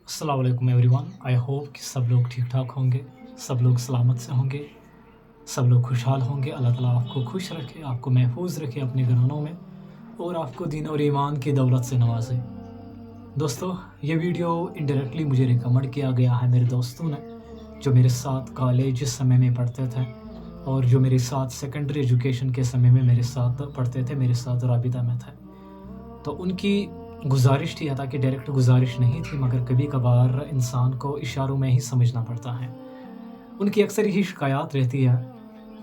अस्सलाम वालेकुम everyone. I hope कि सब लोग ठीक ठाक होंगे, सब लोग सलामत से होंगे, सब लोग खुशहाल होंगे। अल्लाह ताला आपको खुश रखे, आपको महफूज रखे अपने घरानों में और आपको दीन और ईमान की दौलत से नवाजे। दोस्तों, ये वीडियो इनडायरेक्टली मुझे रिकमेंड किया गया है मेरे दोस्तों ने, जो मेरे साथ कॉलेज जिस समय में पढ़ते थे और जो मेरे साथ सेकेंडरी एजुकेशन के समय में मेरे साथ पढ़ते थे, मेरे साथ राबिता में थे। तो उनकी गुजारिश थी, हालांकि डायरेक्ट गुजारिश नहीं थी, मगर कभी कभार इंसान को इशारों में ही समझना पड़ता है। उनकी अक्सर यही शिकायत रहती है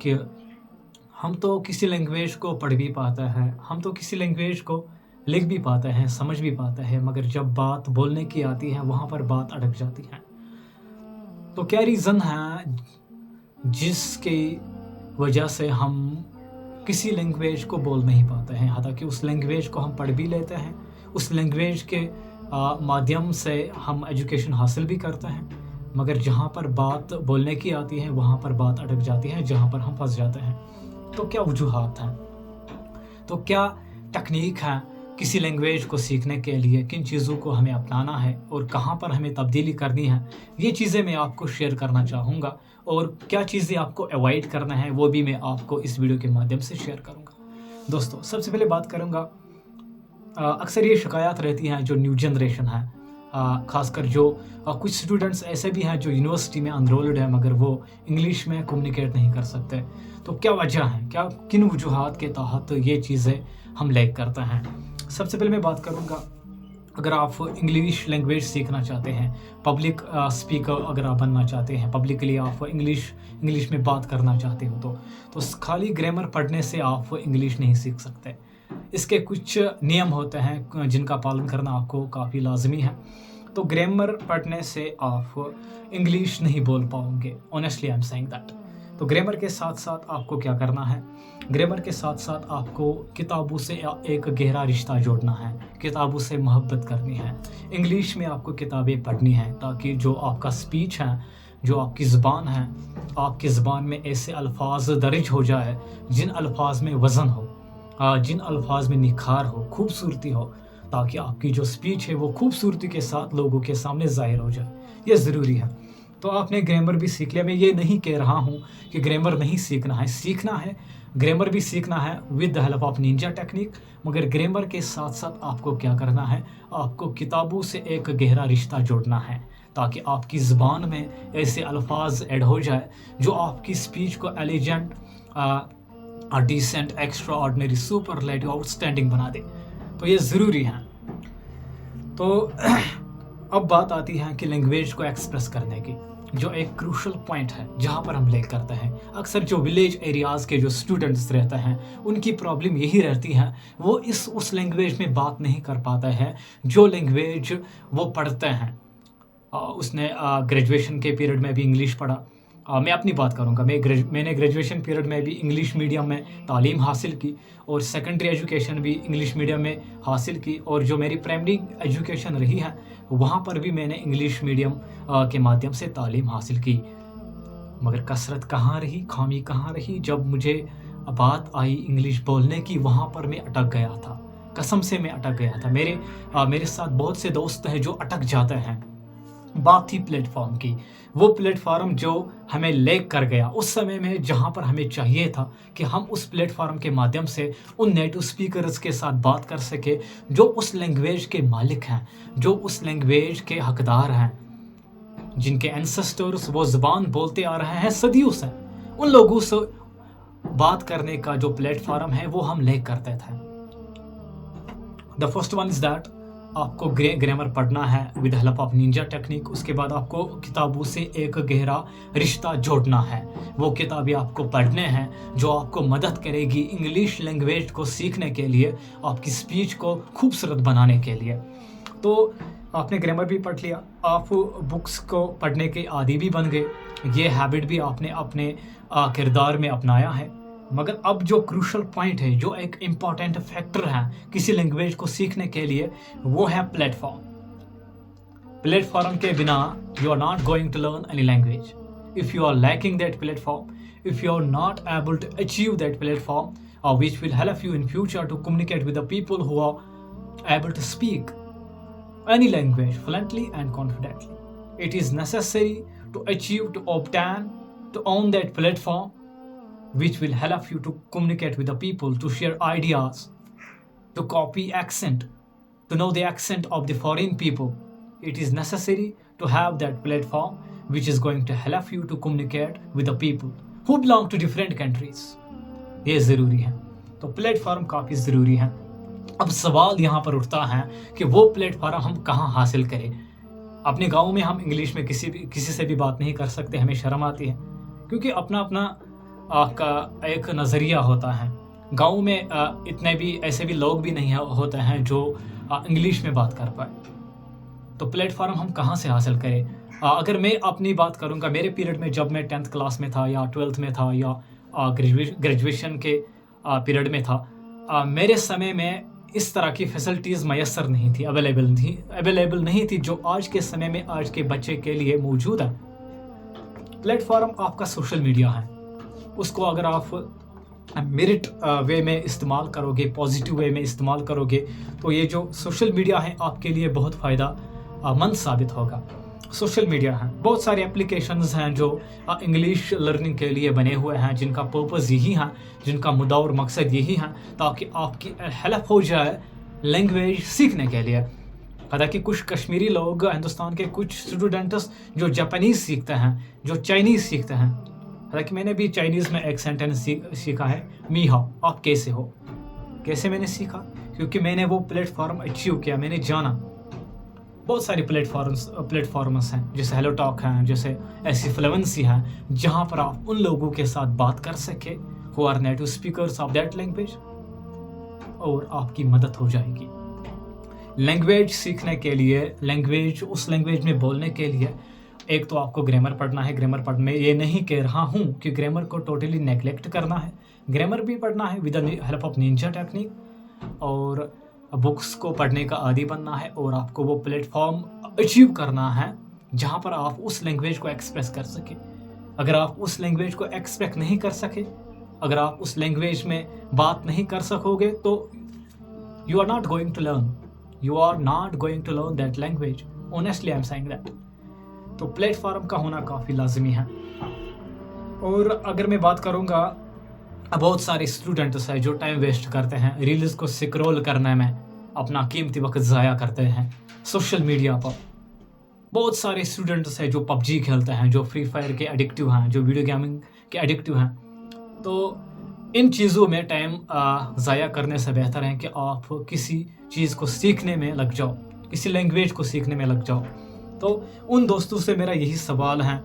कि हम तो किसी लैंग्वेज को पढ़ भी पाते हैं, हम तो किसी लैंग्वेज को लिख भी पाते हैं, समझ भी पाते हैं, मगर जब बात बोलने की आती है वहाँ पर बात अटक जाती है। तो क्या रीज़न है जिसकी वजह से हम किसी लैंग्वेज को बोल नहीं पाते हैं, हालांकि उस लैंग्वेज को हम पढ़ भी लेते हैं, उस लैंग्वेज के माध्यम से हम एजुकेशन हासिल भी करते हैं, मगर जहाँ पर बात बोलने की आती है वहाँ पर बात अटक जाती है, जहाँ पर हम फंस जाते हैं। तो क्या वजूहात हैं, तो क्या टेक्निक है किसी लैंग्वेज को सीखने के लिए, किन चीज़ों को हमें अपनाना है और कहाँ पर हमें तब्दीली करनी है, ये चीज़ें मैं आपको शेयर करना चाहूँगा। और क्या चीज़ें आपको अवॉइड करना है वो भी मैं आपको इस वीडियो के माध्यम से शेयर करूँगा। दोस्तों, सबसे पहले बात करूँगा, अक्सर ये शिकायत रहती हैं जो न्यू जनरेशन है, ख़ासकर जो कुछ स्टूडेंट्स ऐसे भी हैं जो यूनिवर्सिटी में अनरोल्ड है मगर वो इंग्लिश में कम्युनिकेट नहीं कर सकते। तो क्या वजह है, क्या किन वजूहात के तहत ये चीज़ें हम लैग करते हैं। सबसे पहले मैं बात करूँगा, अगर आप इंग्लिश लैंग्वेज सीखना चाहते हैं, पब्लिक स्पीकर अगर आप बनना चाहते हैं, पब्लिकली आप इंग्लिश में बात करना चाहते हो तो खाली ग्रामर पढ़ने से आप इंग्लिश नहीं सीख सकते। इसके कुछ नियम होते हैं जिनका पालन करना आपको काफ़ी लाजमी है। तो ग्रामर पढ़ने से आप इंग्लिश नहीं बोल पाओगे, honestly I am saying that. तो ग्रामर के साथ साथ आपको क्या करना है, ग्रामर के साथ साथ आपको किताबों से एक गहरा रिश्ता जोड़ना है, किताबों से मोहब्बत करनी है। इंग्लिश में आपको किताबें पढ़नी हैं ताकि जो आपका स्पीच है, जो आपकी ज़ुबान है, आपकी ज़ुबान में ऐसे अल्फाज दर्ज हो जाए जिन अल्फाज में वज़न हो, जिन अल्फाज में निखार हो, खूबसूरती हो, ताकि आपकी जो स्पीच है वो खूबसूरती के साथ लोगों के सामने ज़ाहिर हो जाए। ये ज़रूरी है। तो आपने ग्रामर भी सीख लिया। मैं ये नहीं कह रहा हूँ कि ग्रामर नहीं सीखना है, ग्रामर भी सीखना है with the help of Ninja technique, मगर ग्रामर के साथ साथ आपको क्या करना है, आपको किताबों से एक गहरा रिश्ता जोड़ना है ताकि आपकी ज़ुबान में ऐसे अल्फाज ऐड हो जाए जो आपकी स्पीच को elegant, decent, extraordinary, superlative, outstanding बना दे। तो ये ज़रूरी है। तो अब बात आती है कि लैंग्वेज को एक्सप्रेस करने की, जो एक क्रूशल पॉइंट है जहाँ पर हम लैग करते हैं। अक्सर जो विलेज एरियाज़ के जो स्टूडेंट्स रहते हैं उनकी प्रॉब्लम यही रहती है, वो उस लैंग्वेज में बात नहीं कर पाता है जो लैंग्वेज वो पढ़ते हैं। उसने ग्रेजुएशन के पीरियड में भी इंग्लिश पढ़ा। मैं अपनी बात करूँगा, मैंने ग्रेजुएशन पीरियड में भी इंग्लिश मीडियम में तालीम हासिल की और सेकेंडरी एजुकेशन भी इंग्लिश मीडियम में हासिल की, और जो मेरी प्राइमरी एजुकेशन रही है वहाँ पर भी मैंने इंग्लिश मीडियम के माध्यम से तालीम हासिल की। मगर कसरत कहाँ रही, खामी कहाँ रही, जब मुझे बात आई इंग्लिश बोलने की वहाँ पर मैं अटक गया था। कसम से मैं अटक गया था। मेरे साथ बहुत से दोस्त हैं जो अटक जाते हैं। बात थी प्लेटफॉर्म की, वो प्लेटफॉर्म जो हमें लैग कर गया उस समय में, जहाँ पर हमें चाहिए था कि हम उस प्लेटफॉर्म के माध्यम से उन नेटिव स्पीकर्स के साथ बात कर सके जो उस लैंग्वेज के मालिक हैं, जो उस लैंग्वेज के हकदार हैं, जिनके एंसेस्टर्स वो ज़ुबान बोलते आ रहे हैं सदियों से। उन लोगों से बात करने का जो प्लेटफॉर्म है वो हम लैग करते थे। The first one is that, आपको ग्रामर पढ़ना है with help of Ninja technique. उसके बाद आपको किताबों से एक गहरा रिश्ता जोड़ना है। वो किताबें आपको पढ़ने हैं जो आपको मदद करेगी इंग्लिश लैंग्वेज को सीखने के लिए, आपकी स्पीच को खूबसूरत बनाने के लिए। तो आपने ग्रामर भी पढ़ लिया, आप बुक्स को पढ़ने के आदी भी बन गए, ये हैबिट भी आपने अपने किरदार में अपनाया है। मगर अब जो क्रूशल पॉइंट है, जो एक इम्पॉर्टेंट फैक्टर है किसी लैंग्वेज को सीखने के लिए, वो है प्लेटफॉर्म। प्लेटफॉर्म के बिना you are not going to learn any language. If you are lacking that platform, if you are not able to achieve that platform which will help you in future to communicate with the people who are able to speak any language fluently and confidently. It is necessary to achieve, to obtain, to own that platform which will help you to communicate with the people, to share ideas, to copy accent, to know the accent of the foreign people. It is necessary to have that platform which is going to help you to communicate with the people who belong to different countries. یہ ضروری ہے. تو plate form کافی ضروری ہے. اب سوال یہاں پر اٹھتا ہے کہ وہ پلیٹ فارم ہم کہاں حاصل کریں. اپنے گاؤں میں ہم انگلش میں کسی سے بھی بات نہیں کر سکتے, ہمیں شرم آتی ہے, کیونکہ اپنا اپنا کا ایک نظریہ ہوتا ہے. گاؤں میں اتنے بھی ایسے بھی لوگ بھی نہیں ہوتے ہیں جو انگلش میں بات کر پائے. تو پلیٹ فارم ہم کہاں سے حاصل کریں؟ اگر میں اپنی بات کروں گا, میرے پیریڈ میں جب میں 10th کلاس میں تھا یا 12th میں تھا یا گریجویشن کے پیریڈ میں تھا, میرے سمے میں اس طرح کی فیسلٹیز میسر نہیں تھی, اویلیبل نہیں تھی جو آج کے سمے میں آج کے بچے کے لیے موجود ہے. پلیٹ فارم آپ کا سوشل میڈیا ہے. اس کو اگر آپ میرٹ وے میں استعمال کرو گے, پازیٹیو وے میں استعمال کرو گے, تو یہ جو سوشل میڈیا ہے آپ کے لیے بہت فائدہ مند ثابت ہوگا. سوشل میڈیا ہیں, بہت سارے اپلیکیشنز ہیں جو انگلش لرننگ کے لیے بنے ہوئے ہیں, جن کا پرپز یہی ہے, جن کا مدعا اور مقصد یہی ہے تاکہ آپ کی ہیلپ ہو جائے لینگویج سیکھنے کے لیے. حالانکہ کچھ کشمیری لوگ, ہندوستان کے کچھ اسٹوڈنٹس جو جاپانیز سیکھتے ہیں, جو چائنیز سیکھتے ہیں. حالانکہ میں نے بھی چائنیز میں ایک سینٹینس سیکھا ہے, می ہاؤ, آپ کیسے ہو. کیسے میں نے سیکھا؟ کیونکہ میں نے وہ پلیٹ فارم اچیو کیا, میں نے جانا. بہت ساری پلیٹ فارمز ہیں, جیسے ہیلو ٹاک ہیں, جیسے ایسی فلوئنسی ہیں, جہاں پر آپ ان لوگوں کے ساتھ بات کر سکے who are native speakers of that language, اور آپ کی مدد ہو جائے گی. لینگویج سیکھنے کے لیے, اس لینگویج میں بولنے کے لیے ایک تو آپ کو گرامر پڑھنا ہے. گرامر میں یہ نہیں کہہ رہا ہوں کہ گرامر کو ٹوٹلی نیگلیکٹ کرنا ہے, گرامر بھی پڑھنا ہے with the help of نینجا technique, اور بکس کو پڑھنے کا عادی بننا ہے, اور آپ کو وہ پلیٹ فارم اچیو کرنا ہے جہاں پر آپ اس لینگویج کو ایکسپریس کر سکیں. اگر آپ اس لینگویج کو ایکسپریس نہیں کر سکے, اگر آپ اس لینگویج میں بات نہیں کر سکو گے, تو you are not going to learn that language. Honestly I am seeing that. تو پلیٹ فارم کا ہونا کافی لازمی ہے. اور اگر میں بات کروں گا, بہت سارے اسٹوڈنٹس ہیں جو ٹائم ویسٹ کرتے ہیں, ریلز کو سکرول کرنے میں اپنا قیمتی وقت ضائع کرتے ہیں سوشل میڈیا پر. بہت سارے اسٹوڈنٹس ہیں جو پب جی کھیلتے ہیں, جو فری فائر کے ایڈکٹیو ہیں, جو ویڈیو گیمنگ کے ایڈکٹیو ہیں. تو ان چیزوں میں ٹائم ضائع کرنے سے بہتر ہے کہ آپ کسی چیز کو سیکھنے میں لگ جاؤ, کسی لینگویج کو سیکھنے میں لگ جاؤ. تو ان دوستوں سے میرا یہی سوال ہے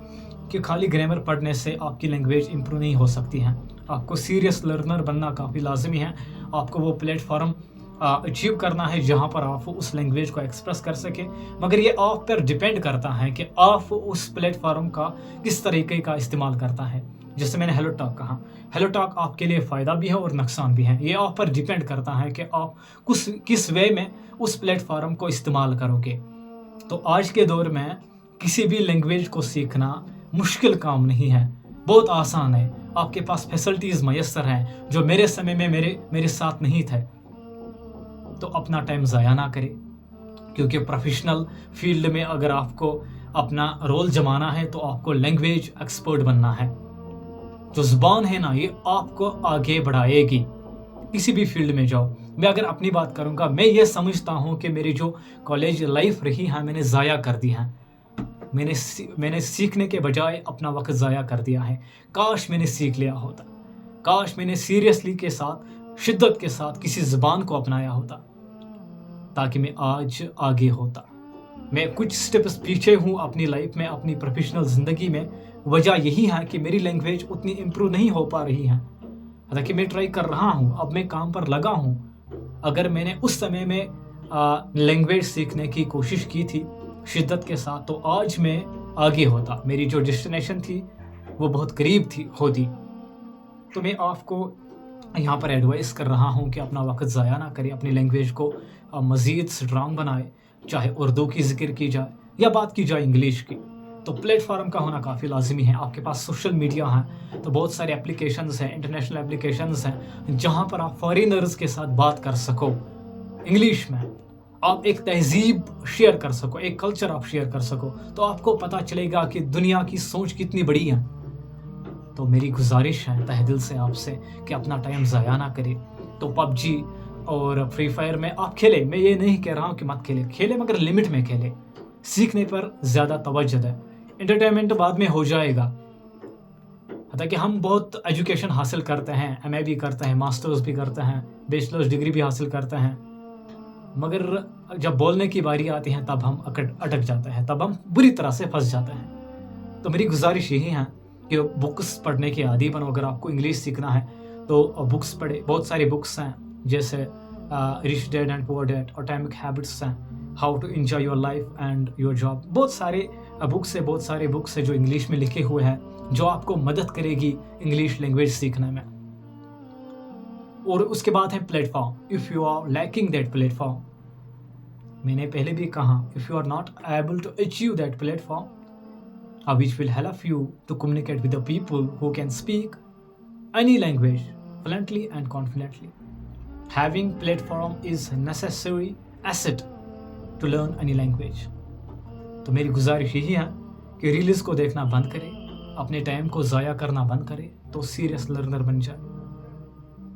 کہ خالی گرامر پڑھنے سے آپ کی لینگویج امپروو نہیں ہو سکتی ہے. آپ کو سیریس لرنر بننا کافی لازمی ہے. آپ کو وہ پلیٹ فارم اچیو کرنا ہے جہاں پر آپ اس لینگویج کو ایکسپریس کر سکیں, مگر یہ آپ پر ڈیپینڈ کرتا ہے کہ آپ اس پلیٹ فارم کا کس طریقے کا استعمال کرتا ہے. جیسے میں نے ہیلو ٹاک کہا, ہیلو ٹاک آپ کے لیے فائدہ بھی ہے اور نقصان بھی ہے. یہ آپ پر ڈیپینڈ کرتا ہے کہ آپ کس وے میں اس پلیٹ فارم کو استعمال کرو گے. تو آج کے دور میں کسی بھی لینگویج کو سیکھنا مشکل کام نہیں ہے, بہت آسان ہے. آپ کے پاس فیسلٹیز میسر ہیں جو میرے سمے میں میرے ساتھ نہیں تھے. تو اپنا ٹائم ضائع نہ کرے, کیونکہ پروفیشنل فیلڈ میں اگر آپ کو اپنا رول جمانا ہے تو آپ کو لینگویج ایکسپرٹ بننا ہے. جو زبان ہے نا, یہ آپ کو آگے بڑھائے گی. کسی بھی فیلڈ میں جاؤ. میں اگر اپنی بات کروں گا, میں یہ سمجھتا ہوں کہ میری جو کالج لائف رہی ہے میں نے ضائع کر دی ہے. میں نے سیکھنے کے بجائے اپنا وقت ضائع کر دیا ہے. کاش میں نے سیکھ لیا ہوتا, کاش میں نے سیریسلی کے ساتھ, شدت کے ساتھ کسی زبان کو اپنایا ہوتا, تاکہ میں آج آگے ہوتا. میں کچھ سٹیپس پیچھے ہوں اپنی لائف میں, اپنی پروفیشنل زندگی میں. وجہ یہی ہے کہ میری لینگویج اتنی امپروو نہیں ہو پا رہی ہے. حالانکہ میں ٹرائی کر رہا ہوں, اب میں کام پر لگا ہوں. اگر میں نے اس سمے میں لینگویج سیکھنے کی کوشش کی تھی شدت کے ساتھ, تو آج میں آگے ہوتا. میری جو ڈیسٹینیشن تھی وہ بہت قریب ہوتی. تو میں آپ کو یہاں پر ایڈوائز کر رہا ہوں کہ اپنا وقت ضائع نہ کرے, اپنی لینگویج کو مزید اسٹرانگ بنائے. چاہے اردو کی ذکر کی جائے یا بات کی جائے انگلش کی, تو پلیٹ فارم کا ہونا کافی لازمی ہے. آپ کے پاس سوشل میڈیا ہیں تو بہت سارے اپلیکیشنز ہیں, انٹرنیشنل اپلیکیشنز ہیں, جہاں پر آپ فارینرز کے ساتھ بات کر سکو انگلش میں. आप एक तहज़ीब शेयर कर सको, एक कल्चर आप शेयर कर सको, तो आपको पता चलेगा कि दुनिया की सोच कितनी बड़ी है। तो मेरी गुजारिश है तहे दिल से आपसे कि अपना टाइम ज़ाया ना करें। तो पबजी और फ्री फायर में आप खेलें, मैं ये नहीं कह रहा हूँ कि मत खेलें, खेलें मगर लिमिट में खेलें, सीखने पर ज़्यादा तवज्जो दें। एंटरटेनमेंट बाद में हो जाएगा। हालांकि हम बहुत एजुकेशन हासिल करते हैं, एमए भी करते हैं, मास्टर्स भी करते हैं, बैचलर्स डिग्री भी हासिल करते हैं, मगर जब बोलने की बारी आती है तब हम अटक जाते हैं, तब हम बुरी तरह से फंस जाते हैं। तो मेरी गुजारिश यही है कि बुक्स पढ़ने के आदी बनो। अगर आपको इंग्लिश सीखना है तो बुक्स पढ़े, बहुत सारी बुक्स हैं जैसे Rich Dad and Poor Dad, Atomic Habits हैं, How to Enjoy Your Life and Your Job, बहुत सारे बुक्स है जो इंग्लिश में लिखे हुए हैं, जो आपको मदद करेगी इंग्लिश लैंग्वेज सीखने में। और उसके बाद है platform. If you are lacking that platform, मैंने पहले भी कहा, if you are not able to achieve that platform which will help you to communicate with the people who can speak any language fluently and confidently. Having platform is necessary asset to learn any language. तो मेरी गुजारिश यही है कि reels को देखना बंद करें, अपने टाइम को ज़ाया करना बंद करें, तो सीरियस लर्नर बन जाए।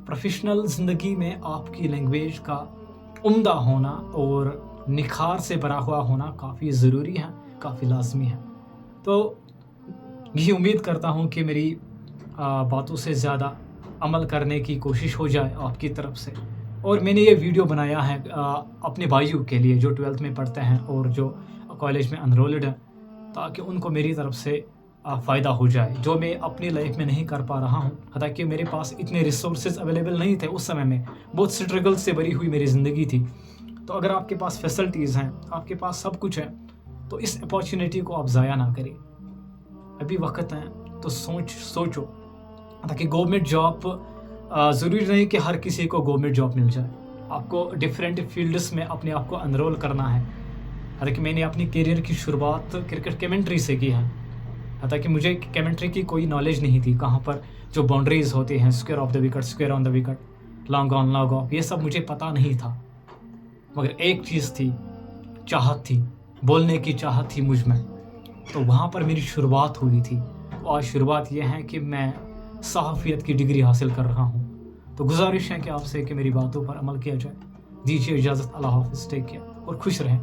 प्रोफेशनल ज़िंदगी में आपकी लैंग्वेज का उम्दा होना और निखार से भरा हुआ होना काफ़ी ज़रूरी है, काफ़ी लाजमी है। तो यही उम्मीद करता हूँ कि मेरी बातों से ज़्यादा अमल करने की कोशिश हो जाए आपकी तरफ से। और मैंने ये वीडियो बनाया है अपने भाइयों के लिए जो 12th में पढ़ते हैं और जो कॉलेज में अनरोल्ड हैं, ताकि उनको मेरी तरफ से फ़ायदा हो जाए, जो मैं अपनी लाइफ में नहीं कर पा रहा हूँ। हालांकि मेरे पास इतने रिसोर्सेज अवेलेबल नहीं थे उस समय में, बहुत स्ट्रगल से भरी हुई मेरी ज़िंदगी थी। तो अगर आपके पास फैसिलिटीज़ हैं, आपके पास सब कुछ है, तो इस अपॉर्चुनिटी को आप ज़ाया ना करें। अभी वक्त है तो सोचो, ताकि गवर्नमेंट जॉब ज़रूरी नहीं कि हर किसी को गवर्नमेंट जॉब मिल जाए। आपको डिफरेंट फील्ड्स में अपने आप को एनरोल करना है। हालांकि मैंने अपनी करियर की शुरुआत क्रिकेट कमेंट्री से की है। हालांकि मुझे कमेंट्री की कोई नॉलेज नहीं थी, कहाँ पर जो बाउंड्रीज़ होती हैं, square of the wicket, square on the wicket, long on, long off, ये सब मुझे पता नहीं था। मगर एक चीज़ थी, चाहत थी, बोलने की चाहत थी मुझ में, तो वहाँ पर मेरी शुरुआत हुई थी। और आज शुरुआत ये है कि मैं सहाफ़ियत की डिग्री हासिल कर रहा हूँ। तो गुजारिश है कि आपसे कि मेरी बातों पर अमल किया जाए। दीजिए इजाज़त, अल्लाह हाफ़िज़, टेक केयर और खुश रहें।